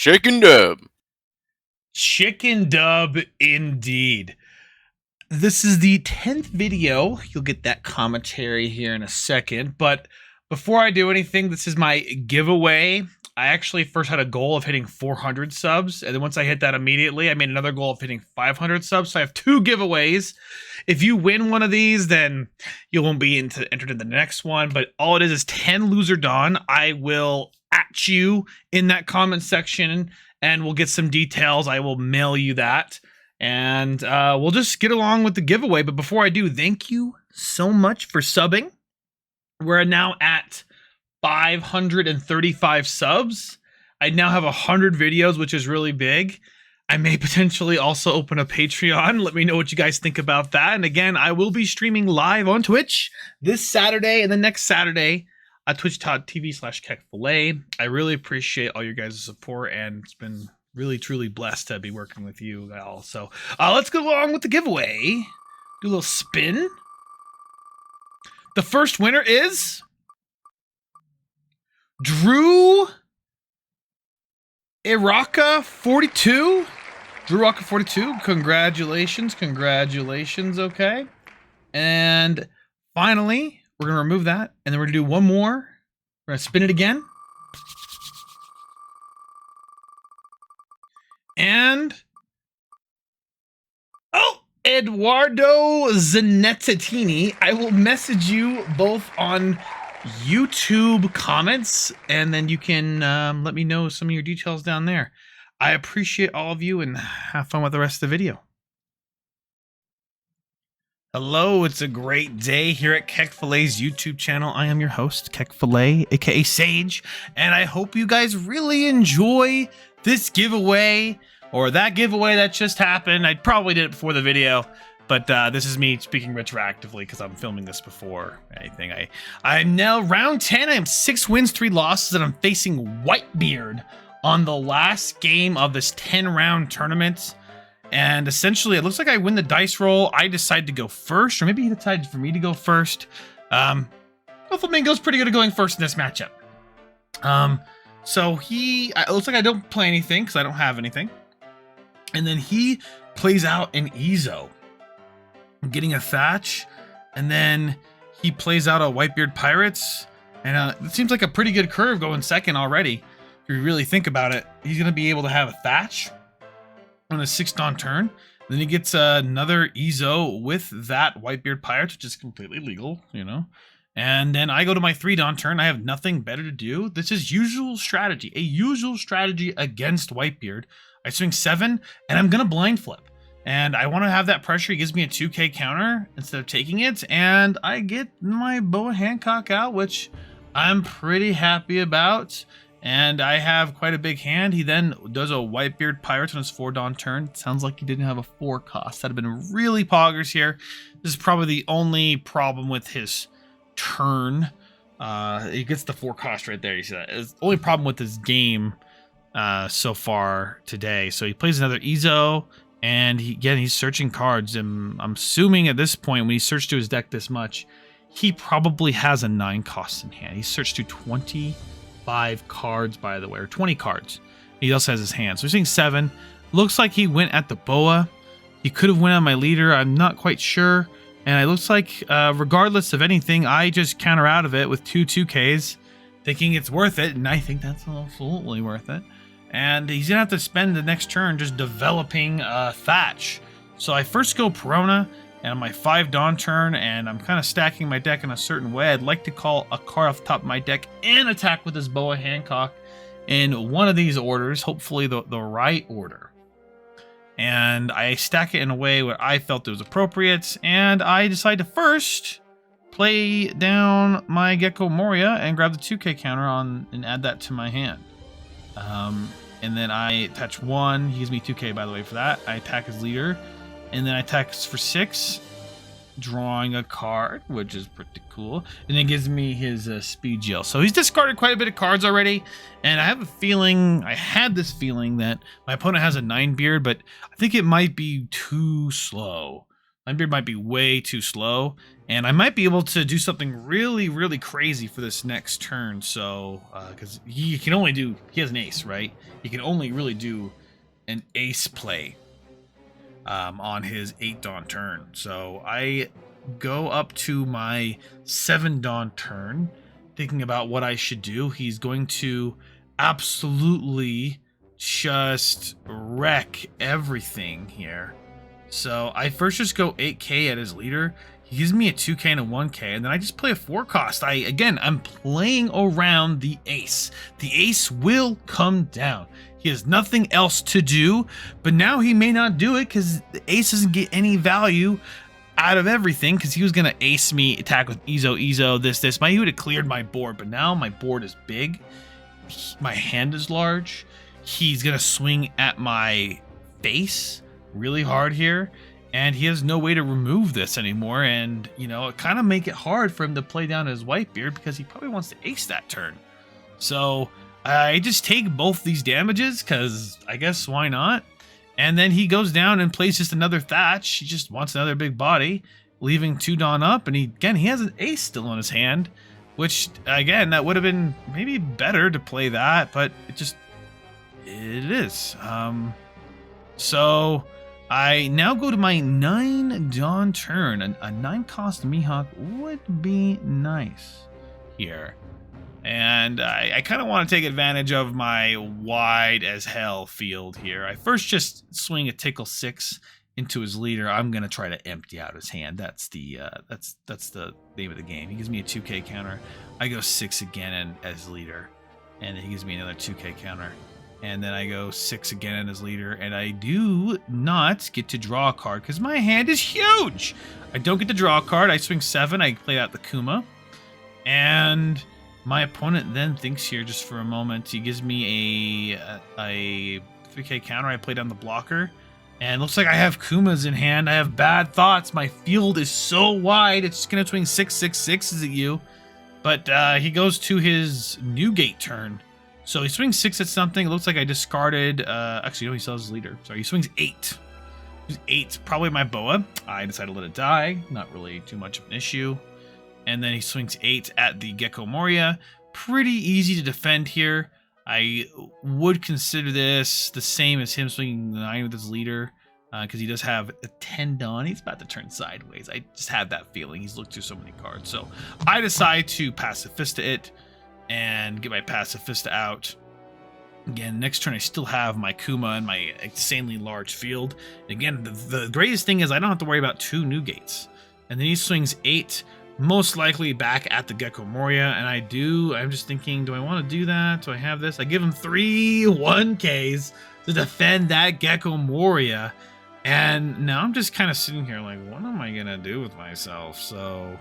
Chicken dub. Chicken dub indeed. This is the 10th video. You'll get that commentary here in a second. But before I do anything, this is my giveaway. I actually first had a goal of hitting 400 subs. And then once I hit that immediately, I made another goal of hitting 500 subs. So I have 2 giveaways. If you win one of these, then you won't be entered in the next one. But all it is 10 loser Dawn. I will at you in that comment section and we'll get some details. I will mail you that. And we'll just get along with the giveaway. But before I do, thank you so much for subbing. We're now at 535 subs. I now have 100 videos, which is really big. I may potentially also open a Patreon. Let me know what you guys think about that. And again, I will be streaming live on Twitch this Saturday and the next Saturday at twitch.tv/KEKFILA. I really appreciate all your guys' support, and it's been really, truly blessed to be working with you all. So let's go along with the giveaway. Do a little spin. The first winner is Drew Iraka 42. Drew Iraka 42. Congratulations. Congratulations. Okay. And finally, we're going to remove that. And then we're going to do one more. We're going to spin it again. And Eduardo Zanettini. I will message you both on YouTube comments, and then you can let me know some of your details down there. I appreciate all of you, and have fun with the rest of the video. Hello, it's a great day here at KEKFILA's YouTube channel. I am your host, KEKFILA, aka Sage, and I hope you guys really enjoy this giveaway, or that giveaway that just happened. I probably did it before the video, but this is me speaking retroactively because I'm filming this before anything. I'm now round 10. I am 6 wins, 3 losses, and I'm facing Whitebeard on the last game of this 10-round tournament. And essentially, it looks like I win the dice roll. I decide to go first, or maybe he decided for me to go first. Doflamingo's pretty good at going first in this matchup. So it looks like I don't play anything because I don't have anything. And then he plays out an Ezo. I'm getting a Thatch. And then he plays out a Whitebeard Pirates. And it seems like a pretty good curve going second already. If you really think about it, he's going to be able to have a Thatch on a 6 Dawn turn. Then he gets another Ezo with that Whitebeard Pirates, which is completely legal, you know. And then I go to my 3 Dawn turn. I have nothing better to do. This is usual strategy. A usual strategy against Whitebeard. I swing 7, and I'm going to blind flip. And I want to have that pressure. He gives me a 2k counter instead of taking it. And I get my Boa Hancock out, which I'm pretty happy about. And I have quite a big hand. He then does a Whitebeard Pirates on his 4 Dawn turn. It sounds like he didn't have a 4 cost. That'd have been really poggers here. This is probably the only problem with his turn. He gets the 4 cost right there. You see that? It's the only problem with his game so far today. So he plays another Ezo, and he's searching cards. And I'm assuming at this point, when he searched to his deck this much, he probably has a 9 cost in hand. He searched to 25 cards, by the way, or 20 cards. He also has his hand. So he's seeing 7. Looks like he went at the Boa. He could have went on my leader. I'm not quite sure. And it looks like, regardless of anything, I just counter out of it with 2 2Ks, thinking it's worth it. And I think that's absolutely worth it. And he's going to have to spend the next turn just developing Thatch. So I first go Perona, and on my 5 Dawn turn, and I'm kind of stacking my deck in a certain way. I'd like to call a card off the top of my deck and attack with this Boa Hancock in one of these orders, hopefully the right order. And I stack it in a way where I felt it was appropriate, and I decide to first play down my Gecko Moria and grab the 2k counter on and add that to my hand. And then I attach 1. He gives me 2k, by the way, for that. I attack his leader, and then I attack for 6, drawing a card, which is pretty cool. And it gives me his speed gel. So he's discarded quite a bit of cards already, and I have a feeling, I had this feeling that my opponent has a 9 beard, but I think it might be too slow. Limebeard might be way too slow, and I might be able to do something really, really crazy for this next turn. So, because he has an ace, right? He can only really do an ace play on his 8 Dawn turn. So I go up to my 7 Dawn turn, thinking about what I should do. He's going to absolutely just wreck everything here. So I first just go 8k at his leader. He gives me a 2k and a 1k, and then I just play a 4 cost. I'm playing around the ace. The ace will come down. He has nothing else to do, but now he may not do it because the ace doesn't get any value out of everything, because he was going to ace me, attack with Ezo, this. He would have cleared my board, but now my board is big. My hand is large. He's going to swing at my face really hard here, and he has no way to remove this anymore, and it kind of make it hard for him to play down his Whitebeard because he probably wants to ace that turn. So I just take both these damages because I guess why not. And then he goes down and plays just another Thatch. He just wants another big body, leaving 2 Dawn up, and he has an ace still in his hand, which again, that would have been maybe better to play that, but it is. So I now go to my 9 Dawn turn. A 9 cost Mihawk would be nice here. And I kind of want to take advantage of my wide as hell field here. I first just swing a Tickle 6 into his leader. I'm going to try to empty out his hand. That's the name of the game. He gives me a 2k counter. I go 6 again as leader, and he gives me another 2k counter. And then I go 6 again in his leader, and I do not get to draw a card because my hand is huge. I don't get to draw a card. I swing 7. I play out the Kuma, and my opponent then thinks here just for a moment. He gives me a 3k counter. I play down the blocker, and looks like I have Kumas in hand. I have bad thoughts. My field is so wide. It's just gonna swing 6/6/6s at you, but he goes to his Newgate turn. So he swings 6 at something. It looks like I discarded. Actually, no, he sells his leader. Sorry, he swings 8. 8, probably my Boa. I decided to let it die. Not really too much of an issue. And then he swings 8 at the Gecko Moria. Pretty easy to defend here. I would consider this the same as him swinging 9 with his leader, because he does have a 10 Dawn. He's about to turn sideways. I just had that feeling. He's looked through so many cards. So I decide to Pacifista it and get my Pacifista out. Again, next turn I still have my Kuma and my insanely large field. Again, the greatest thing is I don't have to worry about 2 Newgates. And then he swings 8, most likely back at the Gecko Moria, and I'm just thinking, do I want to do that? Do I have this? I give him 3 1Ks to defend that Gecko Moria, and now I'm just kind of sitting here like, what am I gonna do with myself? So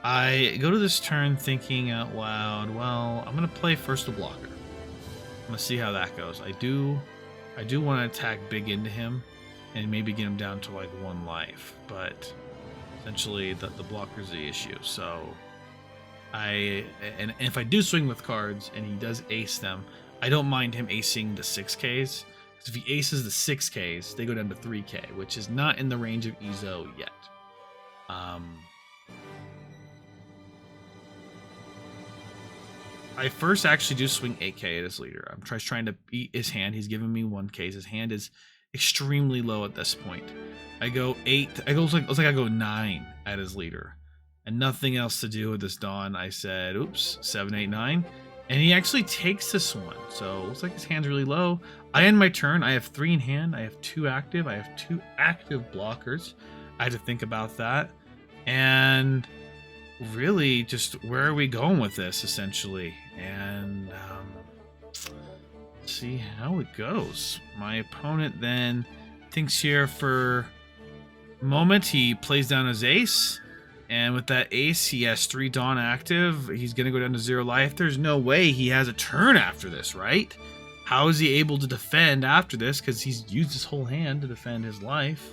I go to this turn thinking out loud, well, I'm gonna play first the blocker. I'm gonna see how that goes. I do want to attack big into him and maybe get him down to like 1 life, but essentially the blocker's the issue. So and if I do swing with cards and he does ace them, I don't mind him acing the 6Ks, because if he aces the 6Ks, they go down to 3K, which is not in the range of Ezo yet. I first actually do swing 8k at his leader. I'm trying to beat his hand. He's giving me 1k. His hand is extremely low at this point. I go 8. Looks like I go 9 at his leader, and nothing else to do with this Dawn. I said, oops, 7, 8, 9, and he actually takes this one. So looks like his hand's really low. I end my turn. I have 3 in hand. I have 2 active. I have 2 active blockers. I had to think about that, and really just where are we going with this essentially, and see how it goes. My opponent then thinks here for a moment. He plays down his ace, and with that ace he has 3 Dawn active. He's gonna go down to 0 life. There's no way he has a turn after this, right? How is he able to defend after this? Because he's used his whole hand to defend his life,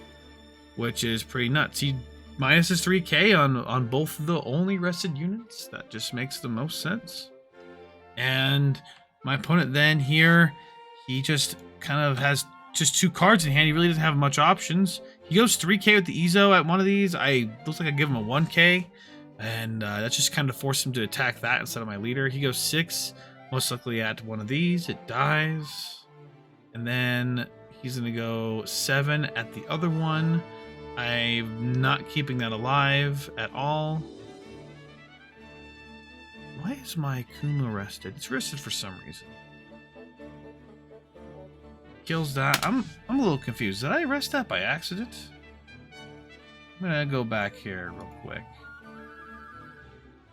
which is pretty nuts. He minus his 3k on both of the only rested units. That just makes the most sense. And my opponent then here, he just kind of has just 2 cards in hand. He really doesn't have much options. He goes 3k with the Ezo at one of these. Looks like I give him a 1k. And that's just kind of forced him to attack that instead of my leader. He goes 6, most likely at one of these. It dies. And then he's going to go 7 at the other one. I'm not keeping that alive at all. Why is my Kuma rested? It's rested for some reason. Kills that. I'm a little confused. Did I rest that by accident? I'm going to go back here real quick.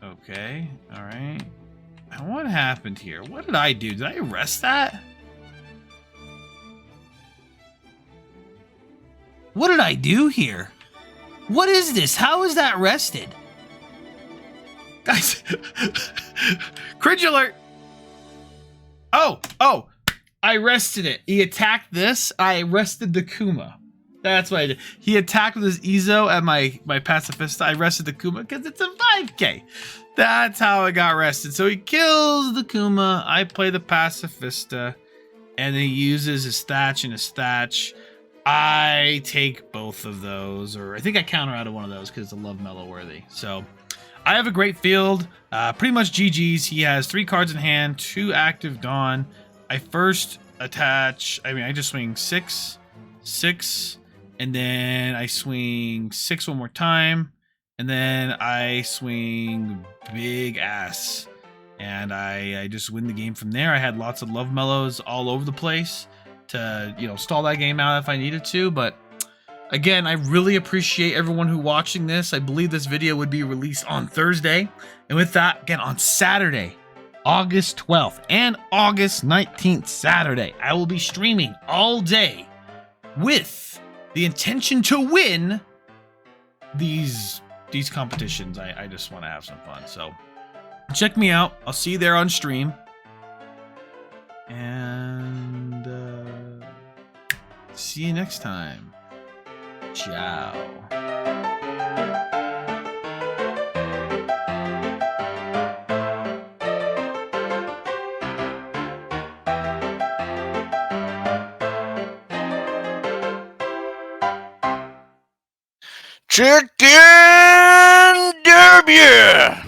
Okay, alright. What happened here? What did I do? Did I arrest that? What did I do here? What is this? How is that rested? Guys, cringe alert! Oh, I rested it. He attacked this. I rested the Kuma. That's what I did. He attacked with his Ezo at my Pacifista. I rested the Kuma because it's a 5k. That's how I got rested. So he kills the Kuma. I play the Pacifista. And he uses his Thatch and his Thatch. I take both of those. Or I think I counter out of one of those because it's a Love Mellow worthy. So I have a great field. Pretty much GG's. He has 3 cards in hand. 2 active Dawn. I first attach. I just swing 6. 6. And then I swing 6 one more time. And then I swing big ass. And I just win the game from there. I had lots of Love Mellows all over the place to, stall that game out if I needed to. But again, I really appreciate everyone who watching this. I believe this video would be released on Thursday. And with that, again, on Saturday, August 12th and August 19th, Saturday, I will be streaming all day with the intention to win these competitions. I just want to have some fun. So check me out. I'll see you there on stream. And see you next time. Ciao. Chicken Derby!